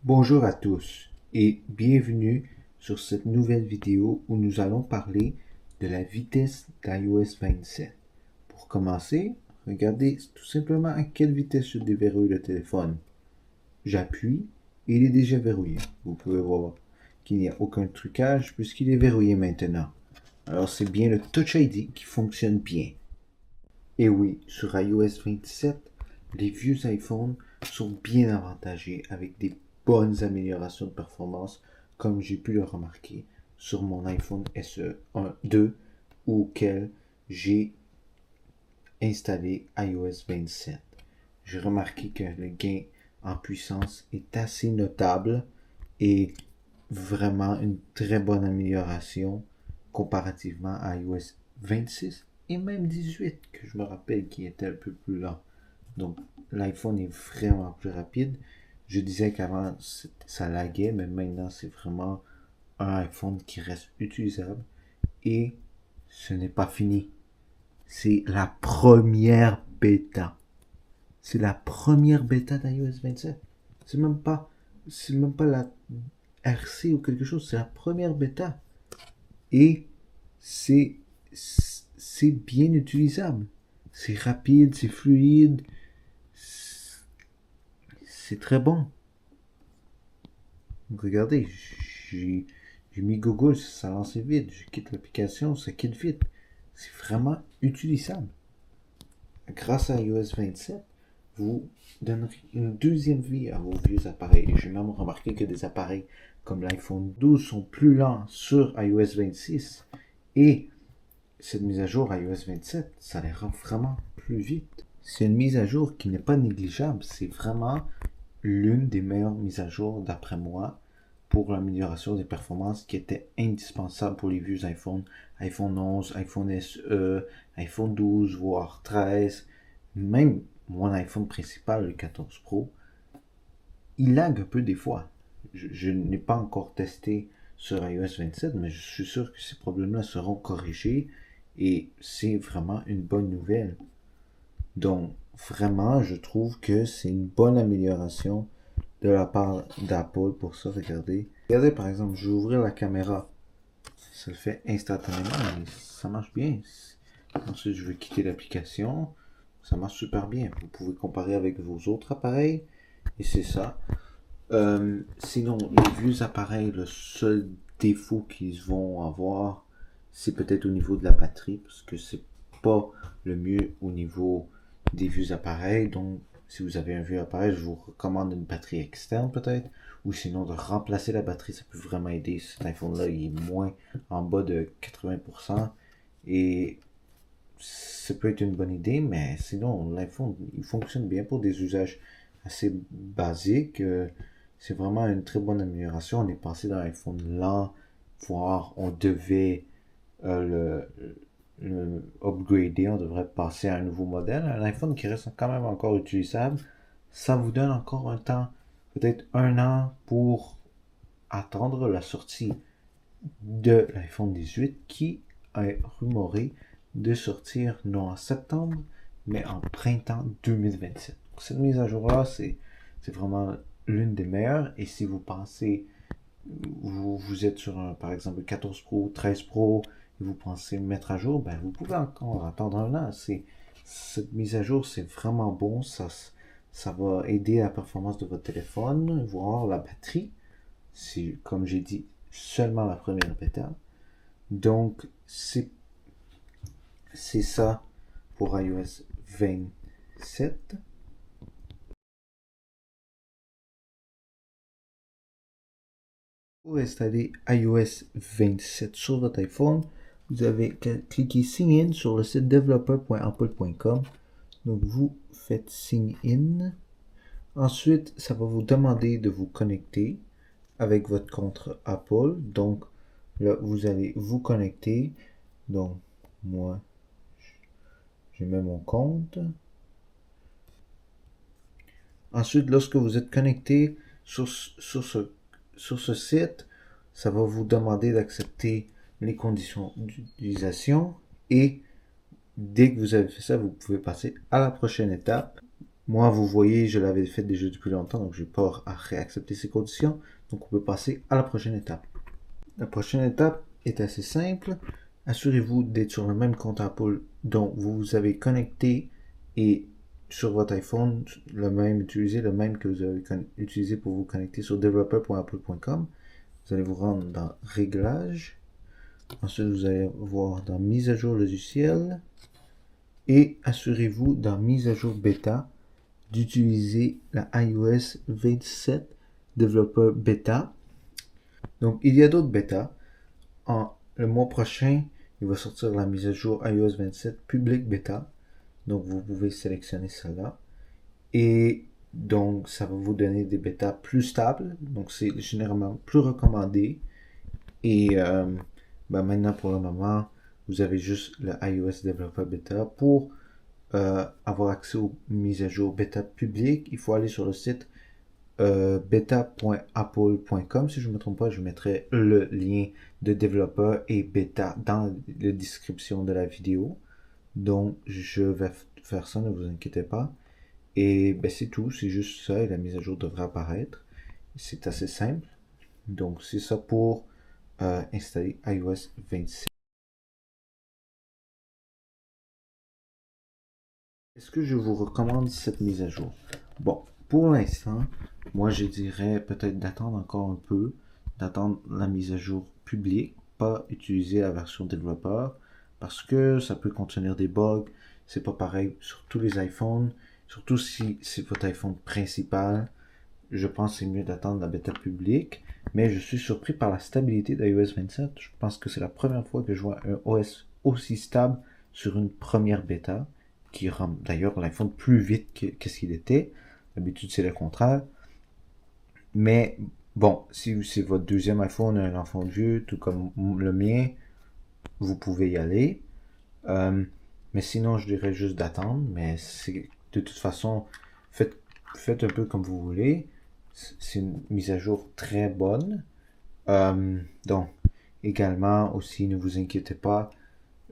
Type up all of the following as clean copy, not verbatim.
Bonjour à tous et bienvenue sur cette nouvelle vidéo où nous allons parler de la vitesse d'iOS 27. Pour commencer, regardez tout simplement à quelle vitesse je déverrouille le téléphone. J'appuie et il est déjà verrouillé. Vous pouvez voir qu'il n'y a aucun trucage puisqu'il est verrouillé maintenant. Alors c'est bien le Touch ID qui fonctionne bien. Et oui, sur iOS 27, les vieux iPhones sont bien avantagés avec des bonnes améliorations de performance comme j'ai pu le remarquer sur mon iPhone SE 2 auquel j'ai installé iOS 27. J'ai remarqué que le gain en puissance est assez notable et vraiment une très bonne amélioration comparativement à iOS 26 et même 18 que je me rappelle qui était un peu plus lent. Donc l'iPhone est vraiment plus rapide. Je disais qu'avant ça laguait, mais maintenant c'est vraiment un iPhone qui reste utilisable et ce n'est pas fini. C'est la première bêta. C'est la première bêta d'iOS 27. C'est même pas la RC ou quelque chose, c'est la première bêta. Et c'est bien utilisable. C'est rapide, c'est fluide, c'est très bon. Donc regardez, j'ai mis Google, ça lance vite. Je quitte l'application, ça quitte vite. C'est vraiment utilisable. Grâce à iOS 27, vous donnerez une deuxième vie à vos vieux appareils. J'ai même remarqué que des appareils comme l'iPhone 12 sont plus lents sur iOS 26. Et cette mise à jour iOS 27, ça les rend vraiment plus vite. C'est une mise à jour qui n'est pas négligeable. C'est vraiment l'une des meilleures mises à jour, d'après moi, pour l'amélioration des performances qui était indispensable pour les vieux iPhones. iPhone 11, iPhone SE, iPhone 12, voire 13. Même mon iPhone principal, le 14 Pro, il lag un peu des fois. Je n'ai pas encore testé sur iOS 27, mais je suis sûr que ces problèmes-là seront corrigés et c'est vraiment une bonne nouvelle. Donc, vraiment, je trouve que c'est une bonne amélioration de la part d'Apple pour ça. Regardez, par exemple, je vais ouvrir la caméra. Ça le fait instantanément, mais ça marche bien. Ensuite, je vais quitter l'application. Ça marche super bien. Vous pouvez comparer avec vos autres appareils. Et c'est ça. Sinon, les vieux appareils, le seul défaut qu'ils vont avoir, c'est peut-être au niveau de la batterie, parce que c'est pas le mieux au niveau des vieux appareils. Donc, si vous avez un vieux appareil, je vous recommande une batterie externe peut-être, ou sinon de remplacer la batterie, ça peut vraiment aider. Cet iPhone-là, il est moins en bas de 80%, et ça peut être une bonne idée, mais sinon, l'iPhone, il fonctionne bien pour des usages assez basiques. C'est vraiment une très bonne amélioration. On est passé d'un iPhone lent, voire on devait le upgrader, on devrait passer à un nouveau modèle. Un iPhone qui reste quand même encore utilisable. Ça vous donne encore un temps, peut-être 1 an pour attendre la sortie de l'iPhone 18 qui est rumoré de sortir non en septembre, mais en printemps 2027. Donc, cette mise à jour-là, c'est vraiment l'une des meilleures. Et si vous pensez, vous êtes sur par exemple 14 Pro, 13 Pro, et vous pensez mettre à jour, ben vous pouvez encore attendre 1 an. Cette mise à jour, c'est vraiment bon. Ça va aider la performance de votre téléphone, voire la batterie. C'est, comme j'ai dit, seulement la première bêta. Donc, c'est ça pour iOS 27. Pour installer iOS 27 sur votre iPhone, vous avez cliqué Sign In sur le site developer.apple.com. Donc, vous faites Sign In. Ensuite, ça va vous demander de vous connecter avec votre compte Apple. Donc, là, vous allez vous connecter. Donc, moi, je mets mon compte. Ensuite, lorsque vous êtes connecté sur ce site, ça va vous demander d'accepter les conditions d'utilisation et dès que vous avez fait ça, vous pouvez passer à la prochaine étape. Moi, vous voyez, je l'avais fait déjà depuis longtemps, donc j'ai pas à réaccepter ces conditions. Donc on peut passer à la prochaine étape. La prochaine étape est assez simple. Assurez-vous d'être sur le même compte Apple dont vous avez connecté et sur votre iPhone, utilisez le même que vous avez utilisé pour vous connecter sur developer.apple.com. Vous allez vous rendre dans Réglages. Ensuite, vous allez voir dans Mise à jour logiciel. Et assurez-vous dans Mise à jour bêta d'utiliser la iOS 27 Developer Beta. Donc, il y a d'autres bêtas. Le mois prochain, il va sortir la mise à jour iOS 27 Public Beta. Donc, vous pouvez sélectionner celle-là. Et donc, ça va vous donner des bêtas plus stables. Donc, c'est généralement plus recommandé. Et maintenant, pour le moment, vous avez juste le iOS Developer Beta. Pour avoir accès aux mises à jour bêta publiques, il faut aller sur le site beta.apple.com. Si je ne me trompe pas, je mettrai le lien de développeur et bêta dans la description de la vidéo. Donc, je vais faire ça, ne vous inquiétez pas. Et ben, c'est tout, c'est juste ça et la mise à jour devrait apparaître. C'est assez simple. Donc, c'est ça pour installer iOS 26. Est-ce que je vous recommande cette mise à jour? Bon, pour l'instant, moi je dirais peut-être d'attendre encore un peu, d'attendre la mise à jour publique, pas utiliser la version développeur, parce que ça peut contenir des bugs, c'est pas pareil sur tous les iPhones, surtout si c'est votre iPhone principal, je pense que c'est mieux d'attendre la bêta publique, mais je suis surpris par la stabilité d'iOS 27, je pense que c'est la première fois que je vois un OS aussi stable sur une première bêta, qui rend d'ailleurs l'iPhone plus vite que ce qu'il était. D'habitude, c'est le contraire. Mais bon, si c'est votre deuxième iPhone, un enfant vieux, tout comme le mien, vous pouvez y aller. Mais sinon, je dirais juste d'attendre. Mais c'est de toute façon, faites un peu comme vous voulez. C'est une mise à jour très bonne. Donc, également, aussi, ne vous inquiétez pas.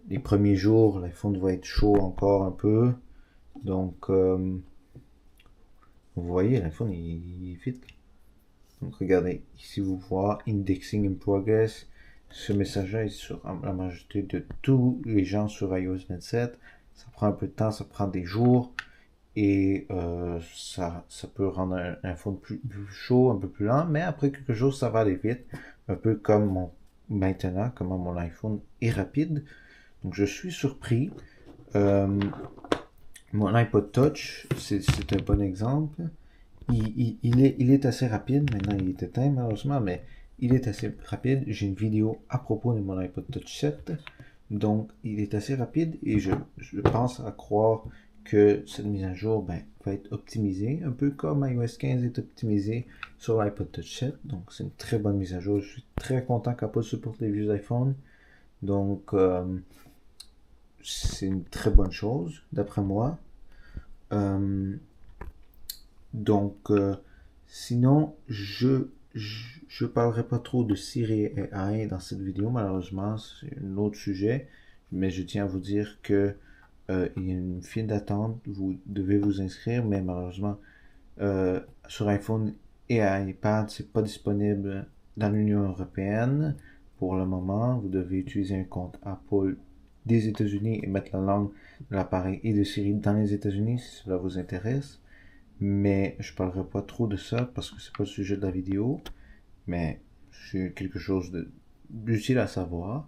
Les premiers jours, l'iPhone va être chaud encore un peu. Donc, vous voyez, l'iPhone, il est vite. Donc, regardez, ici, vous voyez Indexing in Progress. Ce message-là est sur la majorité de tous les gens sur iOS 27. Ça prend un peu de temps, ça prend des jours. Et ça peut rendre un iPhone plus chaud, un peu plus lent. Mais après quelques jours, ça va aller vite. Un peu comme maintenant, comment mon iPhone est rapide. Donc, je suis surpris. Mon iPod Touch, c'est un bon exemple. Il est assez rapide. Maintenant, il est éteint, malheureusement, mais il est assez rapide. J'ai une vidéo à propos de mon iPod Touch 7. Donc, il est assez rapide et je pense à croire que cette mise à jour va être optimisée, un peu comme iOS 15 est optimisé sur l'iPod Touch 7. Donc, c'est une très bonne mise à jour. Je suis très content qu'Apple supporte les vieux iPhones. Donc, c'est une très bonne chose, d'après moi. Donc, sinon, je parlerai pas trop de Siri et AI dans cette vidéo, malheureusement, c'est un autre sujet. Mais je tiens à vous dire que il y a une file d'attente, vous devez vous inscrire, mais malheureusement, sur iPhone et iPad, c'est pas disponible dans l'Union européenne pour le moment. Vous devez utiliser un compte Apple des États-Unis et mettre la langue de l'appareil et de Siri dans les États-Unis si cela vous intéresse. Mais je parlerai pas trop de ça parce que c'est pas le sujet de la vidéo. Mais c'est quelque chose d'utile à savoir.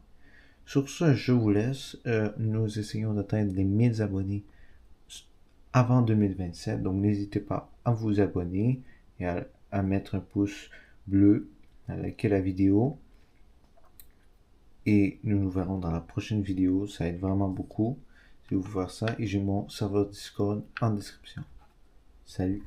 Sur ce, je vous laisse. Nous essayons d'atteindre les 1000 abonnés avant 2027. Donc n'hésitez pas à vous abonner et à mettre un pouce bleu, à liker la vidéo. Et nous nous verrons dans la prochaine vidéo. Ça aide vraiment beaucoup si vous faire ça. Et j'ai mon serveur Discord en description. Salut!